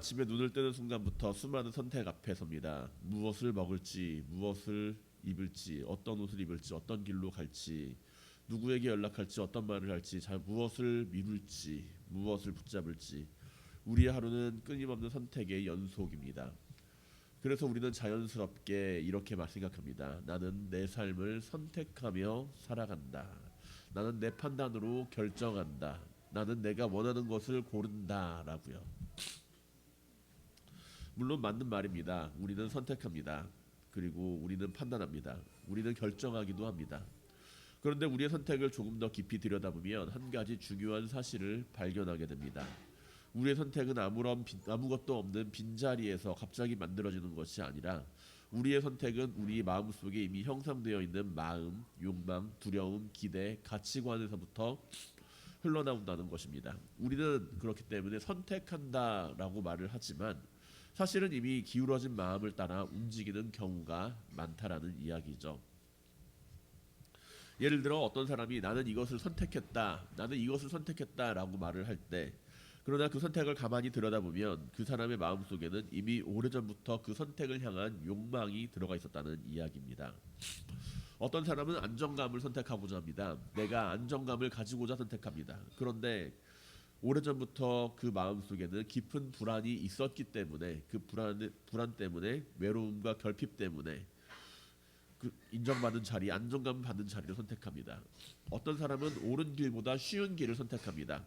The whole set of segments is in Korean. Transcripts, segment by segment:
아침에 눈을 뜨는 순간부터 수많은 선택 앞에 섭니다. 무엇을 먹을지, 무엇을 입을지, 어떤 옷을 입을지, 어떤 길로 갈지, 누구에게 연락할지, 어떤 말을 할지, 무엇을 미룰지, 무엇을 붙잡을지. 우리의 하루는 끊임없는 선택의 연속입니다. 그래서 우리는 자연스럽게 이렇게 생각합니다. 나는 내 삶을 선택하며 살아간다. 나는 내 판단으로 결정한다. 나는 내가 원하는 것을 고른다라고요. 물론 맞는 말입니다. 우리는 선택합니다. 그리고 우리는 판단합니다. 우리는 결정하기도 합니다. 그런데 우리의 선택을 조금 더 깊이 들여다보면 한 가지 중요한 사실을 발견하게 됩니다. 우리의 선택은 아무것도 없는 빈자리에서 갑자기 만들어지는 것이 아니라 우리의 선택은 우리 마음속에 이미 형성되어 있는 마음, 욕망, 두려움, 기대, 가치관에서부터 흘러나온다는 것입니다. 우리는 그렇기 때문에 선택한다라고 말을 하지만 사실은 이미 기울어진 마음을 따라 움직이는 경우가 많다라는 이야기죠. 예를 들어 어떤 사람이 나는 이것을 선택했다, 나는 이것을 선택했다라고 말을 할 때, 그러나 그 선택을 가만히 들여다보면 그 사람의 마음속에는 이미 오래전부터 그 선택을 향한 욕망이 들어가 있었다는 이야기입니다. 어떤 사람은 안정감을 선택하고자 합니다. 내가 안정감을 가지고자 선택합니다. 그런데 오래전부터 그 마음속에는 깊은 불안이 있었기 때문에 그 불안 때문에 외로움과 결핍 때문에 그 인정받는 자리, 안정감 받는 자리를 선택합니다. 어떤 사람은 옳은 길보다 쉬운 길을 선택합니다.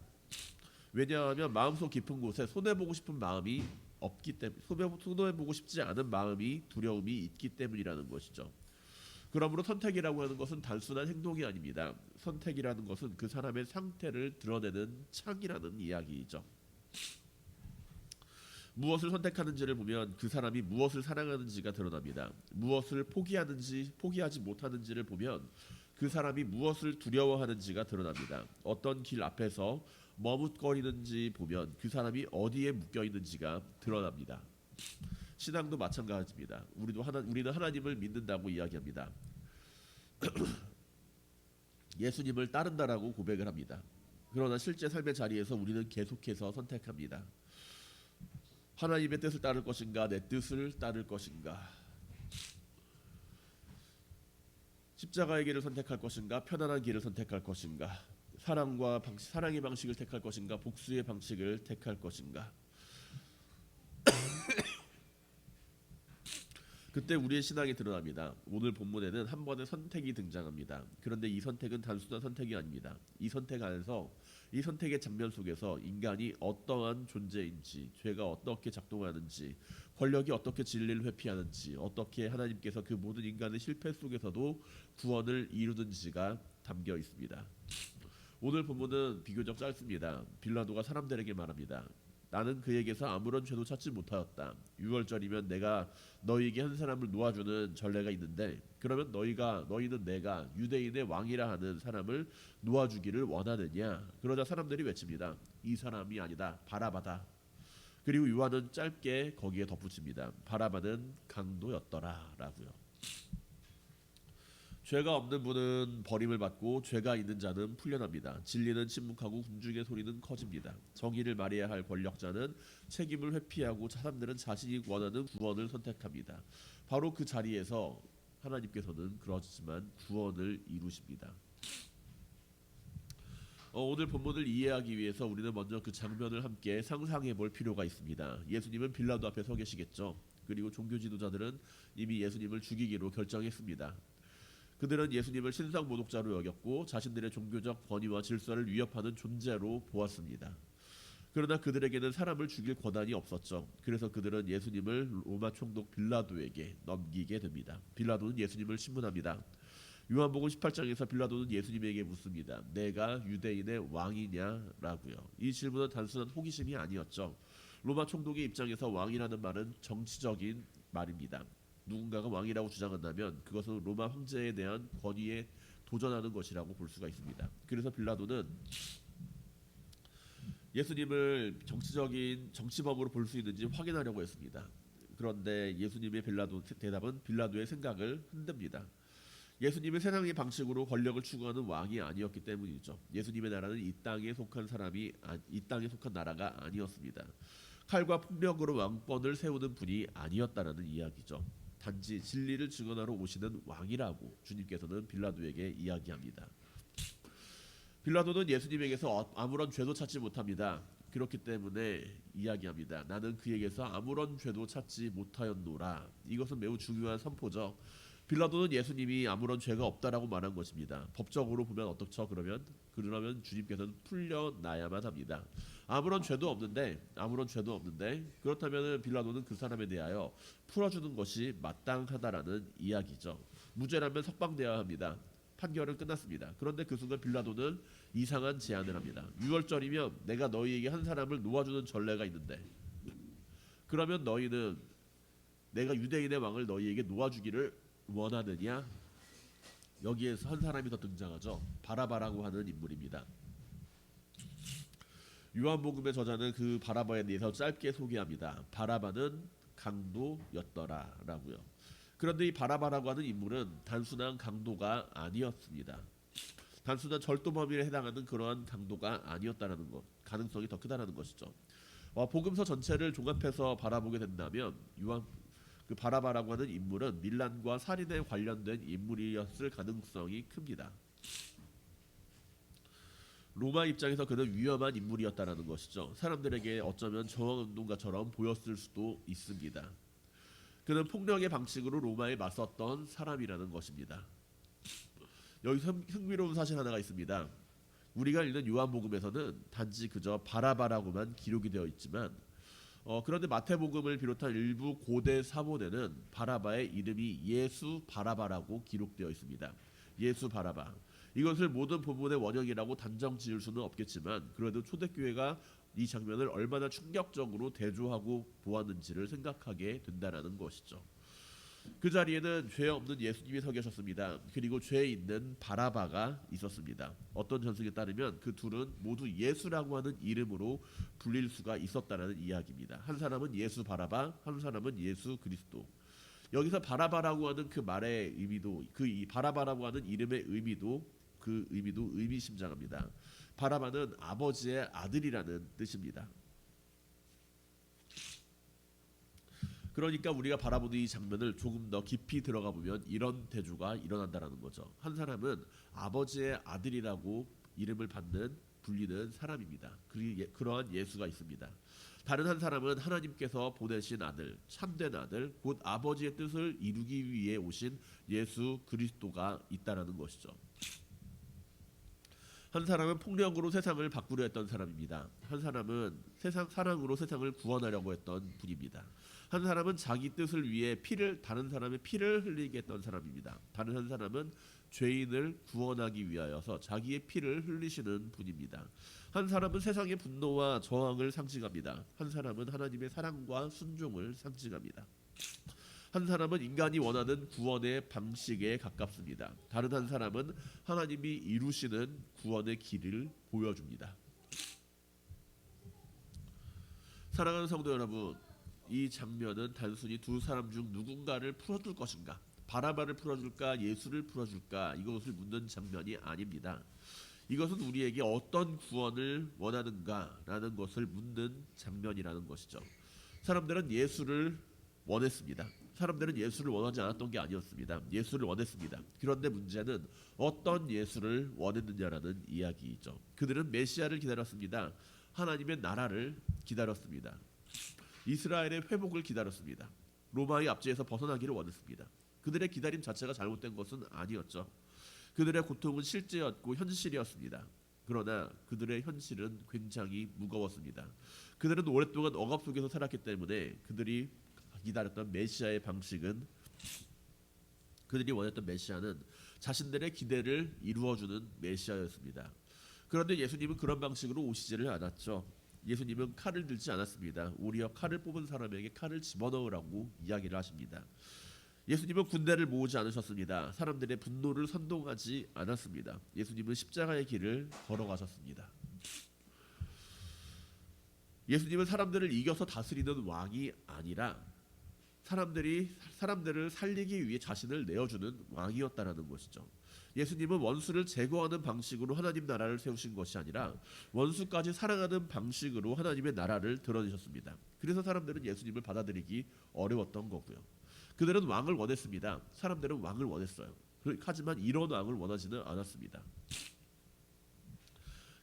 왜냐하면 마음속 깊은 곳에 손해보고 싶은 마음이 없기 때문에, 손해보고 싶지 않은 마음이, 두려움이 있기 때문이라는 것이죠. 그러므로 선택이라고 하는 것은 단순한 행동이 아닙니다. 선택이라는 것은 그 사람의 상태를 드러내는 창이라는 이야기이죠. 무엇을 선택하는지를 보면 그 사람이 무엇을 사랑하는지가 드러납니다. 무엇을 포기하지 못하는지를 보면 그 사람이 무엇을 두려워하는지가 드러납니다. 어떤 길 앞에서 머뭇거리는지 보면 그 사람이 어디에 묶여 있는지가 드러납니다. 신앙도 마찬가지입니다. 우리는 하나님을 믿는다고 이야기합니다. 예수님을 따른다라고 고백을 합니다. 그러나 실제 삶의 자리에서 우리는 계속해서 선택합니다. 하나님의 뜻을 따를 것인가, 내 뜻을 따를 것인가, 십자가의 길을 선택할 것인가, 편안한 길을 선택할 것인가, 사랑의 방식을 택할 것인가, 복수의 방식을 택할 것인가. 그때 우리의 신앙이 드러납니다. 오늘 본문에는 한 번의 선택이 등장합니다. 그런데 이 선택은 단순한 선택이 아닙니다. 이 선택 안에서, 이 선택의 장면 속에서 인간이 어떠한 존재인지, 죄가 어떻게 작동하는지, 권력이 어떻게 진리를 회피하는지, 어떻게 하나님께서 그 모든 인간의 실패 속에서도 구원을 이루는지가 담겨 있습니다. 오늘 본문은 비교적 짧습니다. 빌라도가 사람들에게 말합니다. 나는 그에게서 아무런 죄도 찾지 못하였다. 6월절이면 내가 너희에게 한 사람을 놓아주는 전례가 있는데, 그러면 너희는 내가 유대인의 왕이라 하는 사람을 놓아주기를 원하느냐? 그러자 사람들이 외칩니다. 이 사람이 아니다, 바라바다. 그리고 요한은 짧게 거기에 덧붙입니다. 바라바는 강도였더라 라고요. 죄가 없는 분은 버림을 받고 죄가 있는 자는 풀려납니다. 진리는 침묵하고 군중의 소리는 커집니다. 정의를 말해야 할 권력자는 책임을 회피하고 사람들은 자신이 원하는 구원을 선택합니다. 바로 그 자리에서 하나님께서는 그렇지만 구원을 이루십니다. 오늘 본문을 이해하기 위해서 우리는 먼저 그 장면을 함께 상상해 볼 필요가 있습니다. 예수님은 빌라도 앞에 서 계시겠죠. 그리고 종교 지도자들은 이미 예수님을 죽이기로 결정했습니다. 그들은 예수님을 신성 모독자로 여겼고 자신들의 종교적 권위와 질서를 위협하는 존재로 보았습니다. 그러나 그들에게는 사람을 죽일 권한이 없었죠. 그래서 그들은 예수님을 로마 총독 빌라도에게 넘기게 됩니다. 빌라도는 예수님을 신문합니다. 요한복음 18장에서 빌라도는 예수님에게 묻습니다. 내가 유대인의 왕이냐라고요. 이 질문은 단순한 호기심이 아니었죠. 로마 총독의 입장에서 왕이라는 말은 정치적인 말입니다. 누군가가 왕이라고 주장한다면 그것은 로마 황제에 대한 권위에 도전하는 것이라고 볼 수가 있습니다. 그래서 빌라도는 예수님을 정치적인 정치범으로 볼 수 있는지 확인하려고 했습니다. 그런데 예수님의 대답은 빌라도의 생각을 흔듭니다. 예수님은 세상의 방식으로 권력을 추구하는 왕이 아니었기 때문이죠. 예수님의 나라는 이 땅에 속한 나라가 아니었습니다. 칼과 폭력으로 왕권을 세우는 분이 아니었다라는 이야기죠. 단지 진리를 증언하러 오시는 왕이라고 주님께서는 빌라도에게 이야기합니다. 빌라도는 예수님에게서 아무런 죄도 찾지 못합니다. 그렇기 때문에 이야기합니다. 나는 그에게서 아무런 죄도 찾지 못하였노라. 이것은 매우 중요한 선포죠. 빌라도는 예수님이 아무런 죄가 없다라고 말한 것입니다. 법적으로 보면 어떻죠? 그러면 주님께서는 풀려나야만 합니다. 아무런 죄도 없는데 그렇다면 빌라도는 그 사람에 대하여 풀어주는 것이 마땅하다라는 이야기죠. 무죄라면 석방되어야 합니다. 판결은 끝났습니다. 그런데 그 순간 빌라도는 이상한 제안을 합니다. 유월절이면 내가 너희에게 한 사람을 놓아주는 전례가 있는데 그러면 너희는 내가 유대인의 왕을 너희에게 놓아주기를 원하느냐? 여기에서 한 사람이 더 등장하죠. 바라바라고 하는 인물입니다. 요한복음의 저자는 그 바라바에 대해서 짧게 소개합니다. 바라바는 강도였더라라고요. 그런데 이 바라바라고 하는 인물은 단순한 강도가 아니었습니다. 단순한 절도범에 해당하는 그러한 강도가 아니었다라는 것, 가능성이 더 크다라는 것이죠. 복음서 전체를 종합해서 바라보게 된다면 그 바라바라고 하는 인물은 밀란과 살인에 관련된 인물이었을 가능성이 큽니다. 로마 입장에서 그는 위험한 인물이었다라는 것이죠. 사람들에게 어쩌면 저항운동가처럼 보였을 수도 있습니다. 그는 폭력의 방식으로 로마에 맞섰던 사람이라는 것입니다. 여기서 흥미로운 사실 하나가 있습니다. 우리가 읽는 요한복음에서는 단지 그저 바라바라고만 기록이 되어 있지만 그런데 마태복음을 비롯한 일부 고대 사본에는 바라바의 이름이 예수 바라바라고 기록되어 있습니다. 예수 바라바. 이것을 모든 부분의 원형이라고 단정 지을 수는 없겠지만 그래도 초대교회가 이 장면을 얼마나 충격적으로 대조하고 보았는지를 생각하게 된다는 것이죠. 그 자리에는 죄 없는 예수님이 서 계셨습니다. 그리고 죄 있는 바라바가 있었습니다. 어떤 전승에 따르면 그 둘은 모두 예수라고 하는 이름으로 불릴 수가 있었다는 이야기입니다. 한 사람은 예수 바라바, 한 사람은 예수 그리스도. 여기서 바라바라고 하는 그 말의 의미도, 이 바라바라고 하는 이름의 의미도 의미심장합니다. 바라바는 아버지의 아들이라는 뜻입니다. 그러니까 우리가 바라보는 이 장면을 조금 더 깊이 들어가 보면 이런 대조가 일어난다라는 거죠. 한 사람은 아버지의 아들이라고 이름을 불리는 사람입니다. 그러한 예수가 있습니다. 다른 한 사람은 하나님께서 보내신 아들, 참된 아들, 곧 아버지의 뜻을 이루기 위해 오신 예수 그리스도가 있다라는 것이죠. 한 사람은 폭력으로 세상을 바꾸려 했던 사람입니다. 한 사람은 사랑으로 세상을 구원하려고 했던 분입니다. 한 사람은 자기 뜻을 위해 다른 사람의 피를 흘리게 했던 사람입니다. 다른 한 사람은 죄인을 구원하기 위하여서 자기의 피를 흘리시는 분입니다. 한 사람은 세상의 분노와 저항을 상징합니다. 한 사람은 하나님의 사랑과 순종을 상징합니다. 한 사람은 인간이 원하는 구원의 방식에 가깝습니다. 다른 한 사람은 하나님이 이루시는 구원의 길을 보여줍니다. 사랑하는 성도 여러분, 이 장면은 단순히 두 사람 중 누군가를 풀어줄 것인가, 바라바를 풀어줄까, 예수를 풀어줄까, 이것을 묻는 장면이 아닙니다. 이것은 우리에게 어떤 구원을 원하는가라는 것을 묻는 장면이라는 것이죠. 사람들은 예수를 원했습니다. 사람들은 예수를 원하지 않았던 게 아니었습니다. 예수를 원했습니다. 그런데 문제는 어떤 예수를 원했느냐라는 이야기이죠. 그들은 메시아를 기다렸습니다. 하나님의 나라를 기다렸습니다. 이스라엘의 회복을 기다렸습니다. 로마의 압제에서 벗어나기를 원했습니다. 그들의 기다림 자체가 잘못된 것은 아니었죠. 그들의 고통은 실제였고 현실이었습니다. 그러나 그들의 현실은 굉장히 무거웠습니다. 그들은 오랫동안 억압 속에서 살았기 때문에 그들이 기다렸던 메시아의 방식은, 그들이 원했던 메시아는 자신들의 기대를 이루어주는 메시아였습니다. 그런데 예수님은 그런 방식으로 오시지를 않았죠. 예수님은 칼을 들지 않았습니다. 오히려 칼을 뽑은 사람에게 칼을 집어넣으라고 이야기를 하십니다. 예수님은 군대를 모으지 않으셨습니다. 사람들의 분노를 선동하지 않았습니다. 예수님은 십자가의 길을 걸어가셨습니다. 예수님은 사람들을 이겨서 다스리는 왕이 아니라 사람들을 살리기 위해 자신을 내어주는 왕이었다라는 것이죠. 예수님은 원수를 제거하는 방식으로 하나님 나라를 세우신 것이 아니라 원수까지 사랑하는 방식으로 하나님의 나라를 드러내셨습니다. 그래서 사람들은 예수님을 받아들이기 어려웠던 거고요. 그들은 왕을 원했습니다. 사람들은 왕을 원했어요. 하지만 이런 왕을 원하지는 않았습니다.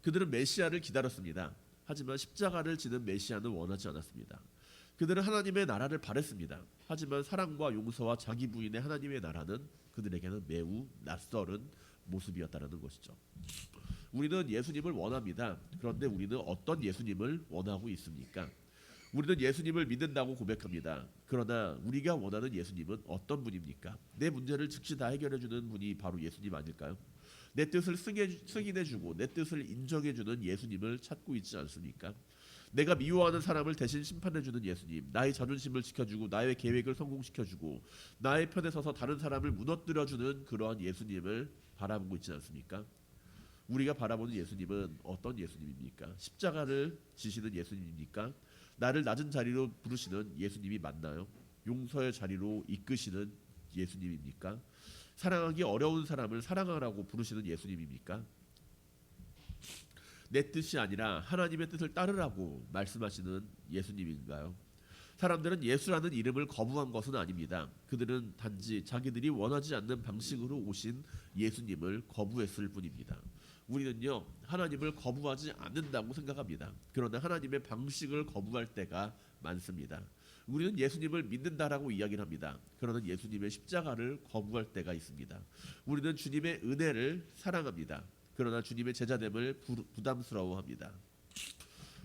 그들은 메시아를 기다렸습니다. 하지만 십자가를 지는 메시아는 원하지 않았습니다. 그들은 하나님의 나라를 바랬습니다. 하지만 사랑과 용서와 자기 부인의 하나님의 나라는 그들에게는 매우 낯설은 모습이었다는 것이죠. 우리는 예수님을 원합니다. 그런데 우리는 어떤 예수님을 원하고 있습니까? 우리는 예수님을 믿는다고 고백합니다. 그러나 우리가 원하는 예수님은 어떤 분입니까? 내 문제를 즉시 다 해결해주는 분이 바로 예수님 아닐까요? 내 뜻을 승인해주고 내 뜻을 인정해주는 예수님을 찾고 있지 않습니까? 내가 미워하는 사람을 대신 심판해주는 예수님, 나의 자존심을 지켜주고 나의 계획을 성공시켜주고 나의 편에 서서 다른 사람을 무너뜨려주는 그러한 예수님을 바라보고 있지 않습니까? 우리가 바라보는 예수님은 어떤 예수님입니까? 십자가를 지시는 예수님입니까? 나를 낮은 자리로 부르시는 예수님이 맞나요? 용서의 자리로 이끄시는 예수님입니까? 사랑하기 어려운 사람을 사랑하라고 부르시는 예수님입니까? 내 뜻이 아니라 하나님의 뜻을 따르라고 말씀하시는 예수님인가요? 사람들은 예수라는 이름을 거부한 것은 아닙니다. 그들은 단지 자기들이 원하지 않는 방식으로 오신 예수님을 거부했을 뿐입니다. 우리는요, 하나님을 거부하지 않는다고 생각합니다. 그러나 하나님의 방식을 거부할 때가 많습니다. 우리는 예수님을 믿는다라고 이야기를 합니다. 그러나 예수님의 십자가를 거부할 때가 있습니다. 우리는 주님의 은혜를 사랑합니다. 그러나 주님의 제자됨을 부담스러워합니다.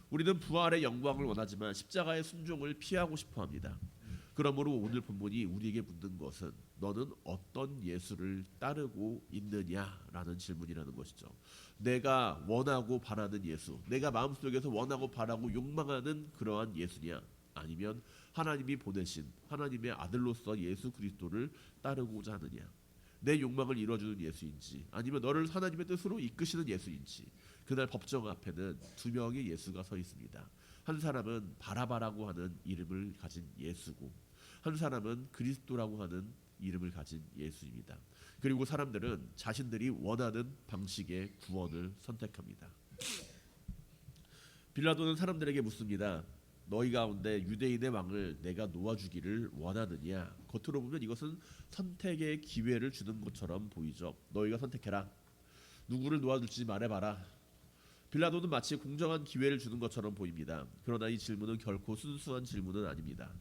우리는 부활의 영광을 원하지만 십자가의 순종을 피하고 싶어합니다. 그러므로 오늘 본문이 우리에게 묻는 것은 너는 어떤 예수를 따르고 있느냐라는 질문이라는 것이죠. 내가 원하고 바라는 예수, 내가 마음속에서 원하고 바라고 욕망하는 그러한 예수냐, 아니면 하나님이 보내신 하나님의 아들로서 예수 그리스도를 따르고자 하느냐, 내 욕망을 이루어주는 예수인지 아니면 너를 하나님의 뜻으로 이끄시는 예수인지. 그날 법정 앞에는 두 명의 예수가 서 있습니다. 한 사람은 바라바라고 하는 이름을 가진 예수고 한 사람은 그리스도라고 하는 이름을 가진 예수입니다. 그리고 사람들은 자신들이 원하는 방식의 구원을 선택합니다. 빌라도는 사람들에게 묻습니다. 너희 가운데 유대인의 왕을 내가 놓아주기를 원하느냐? 겉으로 보면 이것은 선택의 기회를 주는 것처럼 보이죠. 너희가 선택해라. 누구를 놓아줄지 말해봐라. 빌라도는 마치 공정한 기회를 주는 것처럼 보입니다. 그러나 이 질문은 결코 순수한 질문은 아닙니다.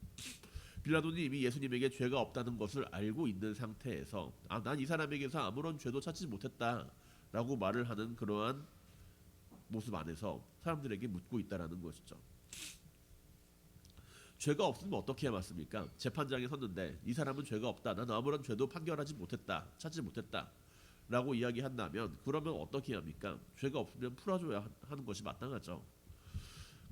빌라도는 이미 예수님에게 죄가 없다는 것을 알고 있는 상태에서 난 이 사람에게서 아무런 죄도 찾지 못했다라고 말을 하는 그러한 모습 안에서 사람들에게 묻고 있다라는 것이죠. 죄가 없으면 어떻게 해야 맞습니까? 재판장에 섰는데 이 사람은 죄가 없다. 난 아무런 죄도 판결하지 못했다. 찾지 못했다. 라고 이야기한다면 그러면 어떻게 해야 합니까? 죄가 없으면 풀어줘야 하는 것이 마땅하죠.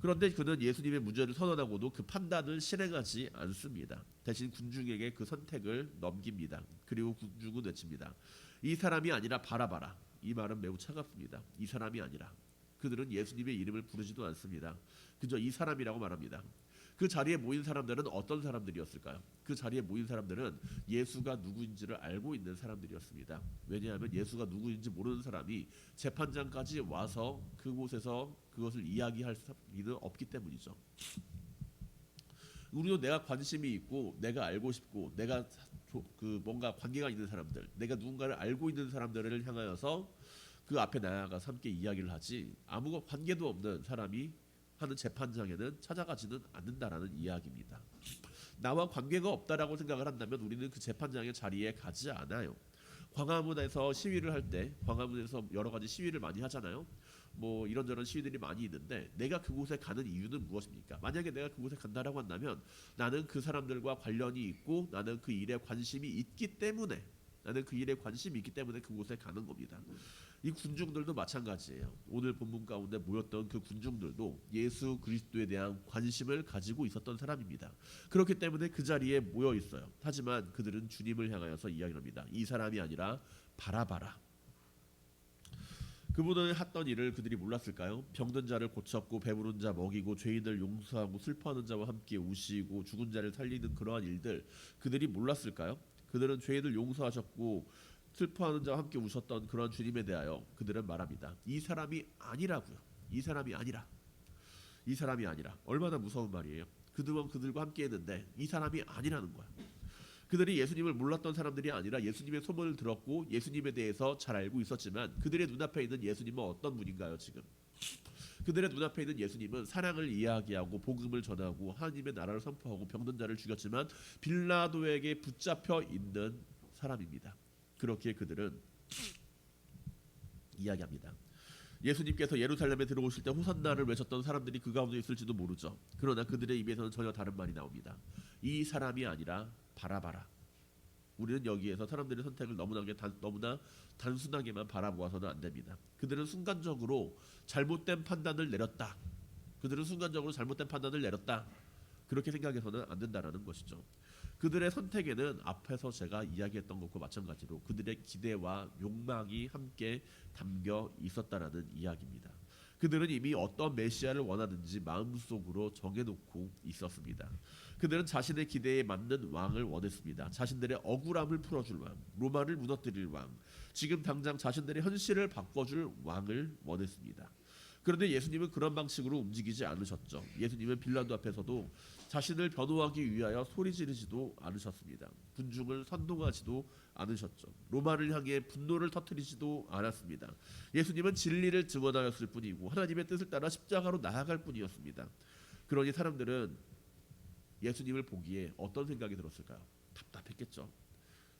그런데 그는 예수님의 무죄를 선언하고도 그 판단을 실행하지 않습니다. 대신 군중에게 그 선택을 넘깁니다. 그리고 군중은 외칩니다. 이 사람이 아니라 바라바라. 이 말은 매우 차갑습니다. 이 사람이 아니라. 그들은 예수님의 이름을 부르지도 않습니다. 그저 이 사람이라고 말합니다. 그 자리에 모인 사람들은 어떤 사람들이었을까요? 그 자리에 모인 사람들은 예수가 누구인지를 알고 있는 사람들이었습니다. 왜냐하면 예수가 누구인지 모르는 사람이 재판장까지 와서 그곳에서 그것을 이야기할 리는 없기 때문이죠. 우리도 내가 관심이 있고 내가 알고 싶고 내가 뭔가 관계가 있는 사람들, 내가 누군가를 알고 있는 사람들을 향하여서 그 앞에 나아가서 함께 이야기를 하지 아무 관계도 없는 사람이 하는 재판장에는 찾아가지는 않는다라는 이야기입니다. 나와 관계가 없다라고 생각을 한다면 우리는 그 재판장의 자리에 가지 않아요. 광화문에서 시위를 할 때 광화문에서 여러 가지 시위를 많이 하잖아요. 뭐 이런저런 시위들이 많이 있는데 내가 그곳에 가는 이유는 무엇입니까? 만약에 내가 그곳에 간다라고 한다면 나는 그 사람들과 관련이 있고 나는 그 일에 관심이 있기 때문에 그곳에 가는 겁니다. 이 군중들도 마찬가지예요. 오늘 본문 가운데 모였던 그 군중들도 예수 그리스도에 대한 관심을 가지고 있었던 사람입니다. 그렇기 때문에 그 자리에 모여 있어요. 하지만 그들은 주님을 향하여서 이야기합니다. 이 사람이 아니라 바라바라. 그분은 했던 일을 그들이 몰랐을까요? 병든 자를 고쳤고 배부른 자 먹이고 죄인을 용서하고 슬퍼하는 자와 함께 우시고 죽은 자를 살리는 그러한 일들 그들이 몰랐을까요? 그들은 죄인을 용서하셨고 슬퍼하는 자와 함께 우셨던 그런 주님에 대하여 그들은 말합니다. 이 사람이 아니라고요. 이 사람이 아니라. 이 사람이 아니라. 얼마나 무서운 말이에요. 그동안 그들과 함께 했는데 이 사람이 아니라는 거야. 그들이 예수님을 몰랐던 사람들이 아니라 예수님의 소문을 들었고 예수님에 대해서 잘 알고 있었지만 그들의 눈앞에 있는 예수님은 어떤 분인가요 지금? 그들의 눈앞에 있는 예수님은 사랑을 이야기하고 복음을 전하고 하나님의 나라를 선포하고 병든 자를 죽였지만 빌라도에게 붙잡혀 있는 사람입니다. 그렇기에 그들은 이야기합니다. 예수님께서 예루살렘에 들어오실 때 호산나를 외쳤던 사람들이 그 가운데 있을지도 모르죠. 그러나 그들의 입에서는 전혀 다른 말이 나옵니다. 이 사람이 아니라 바라바라. 우리는 여기에서 사람들의 선택을 너무나 단순하게만 바라보아서는 안 됩니다. 그들은 순간적으로 잘못된 판단을 내렸다. 그렇게 생각해서는 안 된다라는 것이죠. 그들의 선택에는 앞에서 제가 이야기했던 것과 마찬가지로 그들의 기대와 욕망이 함께 담겨 있었다라는 이야기입니다. 그들은 이미 어떤 메시아를 원하는지 마음속으로 정해놓고 있었습니다. 그들은 자신의 기대에 맞는 왕을 원했습니다. 자신들의 억울함을 풀어줄 왕, 로마를 무너뜨릴 왕, 지금 당장 자신들의 현실을 바꿔줄 왕을 원했습니다. 그런데 예수님은 그런 방식으로 움직이지 않으셨죠. 예수님은 빌라도 앞에서도 자신을 변호하기 위하여 소리 지르지도 않으셨습니다. 군중을 선동하지도 않으셨죠. 로마를 향해 분노를 터뜨리지도 않았습니다. 예수님은 진리를 증언하였을 뿐이고 하나님의 뜻을 따라 십자가로 나아갈 뿐이었습니다. 그러니 사람들은 예수님을 보기에 어떤 생각이 들었을까요? 답답했겠죠.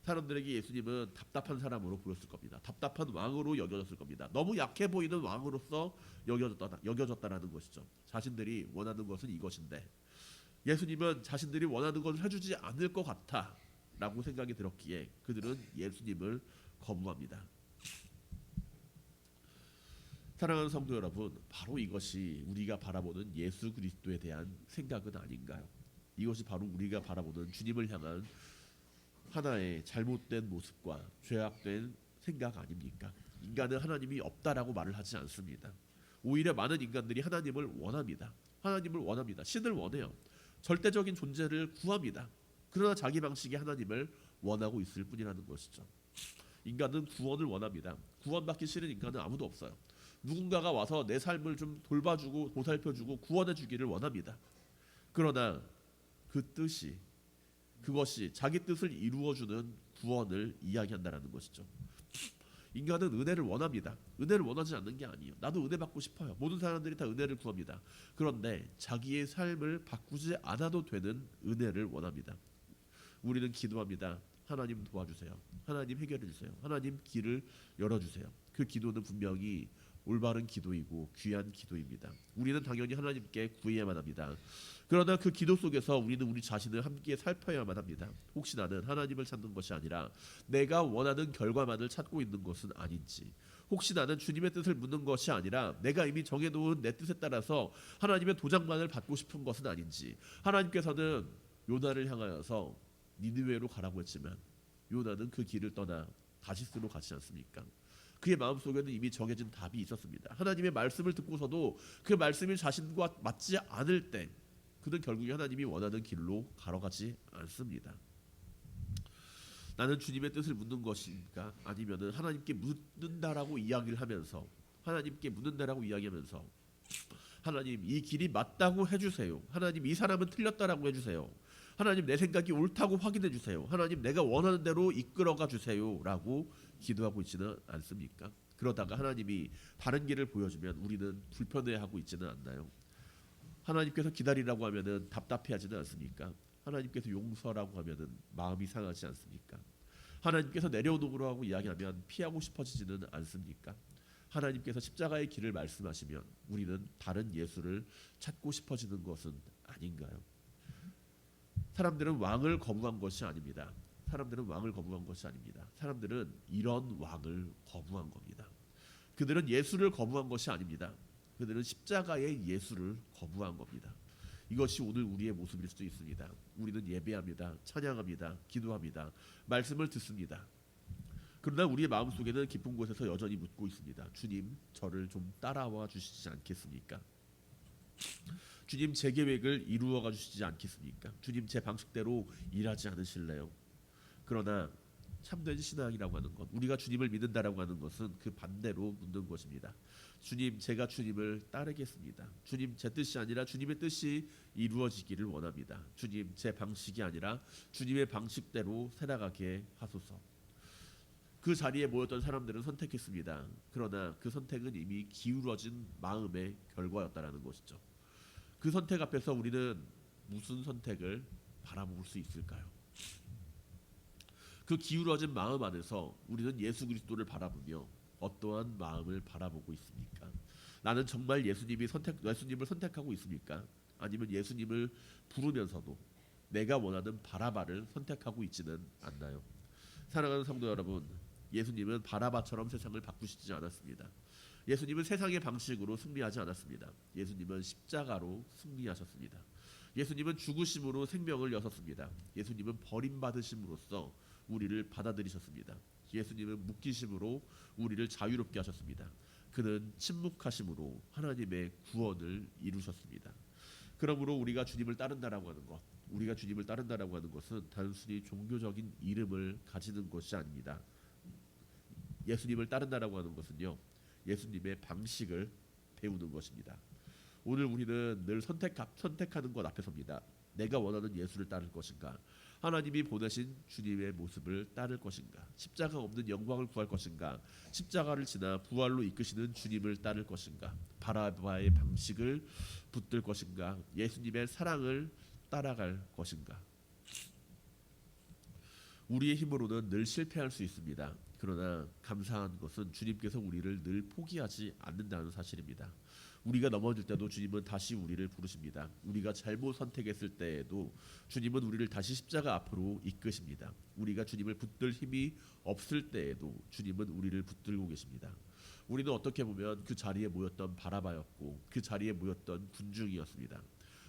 사람들에게 예수님은 답답한 사람으로 보였을 겁니다. 답답한 왕으로 여겨졌을 겁니다. 너무 약해 보이는 왕으로서 여겨졌다라는 것이죠. 자신들이 원하는 것은 이것인데 예수님은 자신들이 원하는 것을 해주지 않을 것 같아라고 생각이 들었기에 그들은 예수님을 거부합니다. 사랑하는 성도 여러분, 바로 이것이 우리가 바라보는 예수 그리스도에 대한 생각은 아닌가요? 이것이 바로 우리가 바라보는 주님을 향한 하나의 잘못된 모습과 죄악된 생각 아닙니까? 인간은 하나님이 없다라고 말을 하지 않습니다. 오히려 많은 인간들이 하나님을 원합니다. 신을 원해요. 절대적인 존재를 구합니다. 그러나 자기 방식의 하나님을 원하고 있을 뿐이라는 것이죠. 인간은 구원을 원합니다. 구원받기 싫은 인간은 아무도 없어요. 누군가가 와서 내 삶을 좀 돌봐주고 보살펴주고 구원해주기를 원합니다. 그러나 그것이 자기 뜻을 이루어주는 구원을 이야기한다라는 것이죠. 인간은 은혜를 원합니다. 은혜를 원하지 않는 게 아니에요. 나도 은혜 받고 싶어요. 모든 사람들이 다 은혜를 구합니다. 그런데 자기의 삶을 바꾸지 않아도 되는 은혜를 원합니다. 우리는 기도합니다. 하나님 도와주세요. 하나님 해결해 주세요. 하나님 길을 열어주세요. 그 기도는 분명히 올바른 기도이고 귀한 기도입니다. 우리는 당연히 하나님께 구해야만 합니다. 그러나 그 기도 속에서 우리는 우리 자신을 함께 살펴야만 합니다. 혹시 나는 하나님을 찾는 것이 아니라 내가 원하는 결과만을 찾고 있는 것은 아닌지, 혹시 나는 주님의 뜻을 묻는 것이 아니라 내가 이미 정해놓은 내 뜻에 따라서 하나님의 도장만을 받고 싶은 것은 아닌지. 하나님께서는 요나를 향하여서 니느웨로 가라고 했지만 요나는 그 길을 떠나 다시스로 가지 않습니까? 그의 마음속에는 이미 정해진 답이 있었습니다. 하나님의 말씀을 듣고서도 그 말씀이 자신과 맞지 않을 때 그는 결국에 하나님이 원하는 길로 걸어가지 않습니다. 나는 주님의 뜻을 묻는 것인가 아니면은 하나님께 묻는다라고 이야기를 하면서 하나님 이 길이 맞다고 해주세요. 하나님 이 사람은 틀렸다라고 해주세요. 하나님 내 생각이 옳다고 확인해 주세요. 하나님 내가 원하는 대로 이끌어가 주세요라고 기도하고 있지는 않습니까? 그러다가 하나님이 다른 길을 보여주면 우리는 불편해하고 있지는 않나요? 하나님께서 기다리라고 하면은 답답해하지는 않습니까? 하나님께서 용서라고 하면은 마음이 상하지 않습니까? 하나님께서 내려놓으라고 하고 이야기하면 피하고 싶어지지는 않습니까? 하나님께서 십자가의 길을 말씀하시면 우리는 다른 예수를 찾고 싶어지는 것은 아닌가요? 사람들은 왕을 거부한 것이 아닙니다. 사람들은 이런 왕을 거부한 겁니다. 그들은 예수를 거부한 것이 아닙니다. 그들은 십자가의 예수를 거부한 겁니다. 이것이 오늘 우리의 모습일 수도 있습니다. 우리는 예배합니다. 찬양합니다. 기도합니다. 말씀을 듣습니다. 그러나 우리의 마음속에는 깊은 곳에서 여전히 묻고 있습니다. 주님, 저를 좀 따라와 주시지 않겠습니까? 주님, 제 계획을 이루어가 주시지 않겠습니까? 주님, 제 방식대로 일하지 않으실래요? 그러나 참된 신앙이라고 하는 것, 우리가 주님을 믿는다라고 하는 것은 그 반대로 묻는 것입니다. 주님, 제가 주님을 따르겠습니다. 주님, 제 뜻이 아니라 주님의 뜻이 이루어지기를 원합니다. 주님, 제 방식이 아니라 주님의 방식대로 살아가게 하소서. 그 자리에 모였던 사람들은 선택했습니다. 그러나 그 선택은 이미 기울어진 마음의 결과였다라는 것이죠. 그 선택 앞에서 우리는 무슨 선택을 바라볼 수 있을까요? 그 기울어진 마음 안에서 우리는 예수 그리스도를 바라보며 어떠한 마음을 바라보고 있습니까? 나는 정말 예수님을 선택하고 있습니까? 아니면 예수님을 부르면서도 내가 원하는 바라바를 선택하고 있지는 않나요? 사랑하는 성도 여러분, 예수님은 바라바처럼 세상을 바꾸시지 않았습니다. 예수님은 세상의 방식으로 승리하지 않았습니다. 예수님은 십자가로 승리하셨습니다. 예수님은 죽으심으로 생명을 여셨습니다. 예수님은 버림받으심으로써 우리를 받아들이셨습니다. 예수님은 묶이심으로 우리를 자유롭게 하셨습니다. 그는 침묵하심으로 하나님의 구원을 이루셨습니다. 그러므로 우리가 주님을 따른다라고 하는 것, 우리가 주님을 따른다라고 하는 것은 단순히 종교적인 이름을 가지는 것이 아닙니다. 예수님을 따른다라고 하는 것은요, 예수님의 방식을 배우는 것입니다. 오늘 우리는 늘 선택하는 것 앞에 섭니다. 내가 원하는 예수를 따를 것인가? 하나님이 보내신 주님의 모습을 따를 것인가? 십자가 없는 영광을 구할 것인가? 십자가를 지나 부활로 이끄시는 주님을 따를 것인가? 바라바의 방식을 붙들 것인가? 예수님의 사랑을 따라갈 것인가? 우리의 힘으로는 늘 실패할 수 있습니다. 그러나 감사한 것은 주님께서 우리를 늘 포기하지 않는다는 사실입니다. 우리가 넘어질 때도 주님은 다시 우리를 부르십니다. 우리가 잘못 선택했을 때에도 주님은 우리를 다시 십자가 앞으로 이끄십니다. 우리가 주님을 붙들 힘이 없을 때에도 주님은 우리를 붙들고 계십니다. 우리는 어떻게 보면 그 자리에 모였던 바라바였고 그 자리에 모였던 군중이었습니다.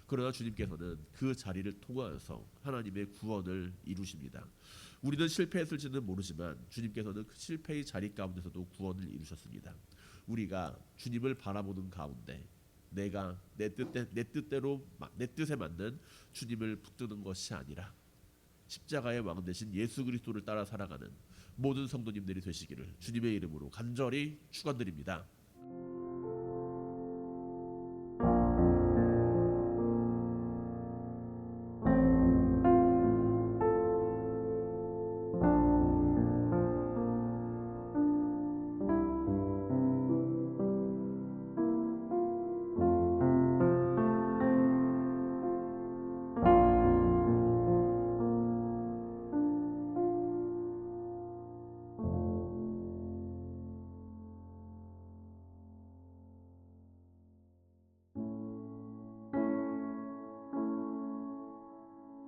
그러나 주님께서는 그 자리를 통하여서 하나님의 구원을 이루십니다. 우리는 실패했을지는 모르지만 주님께서는 그 실패의 자리 가운데서도 구원을 이루셨습니다. 우리가 주님을 바라보는 가운데 내가 내 뜻에 맞는 주님을 붙드는 것이 아니라 십자가의 왕 대신 예수 그리스도를 따라 살아가는 모든 성도님들이 되시기를 주님의 이름으로 간절히 축원드립니다.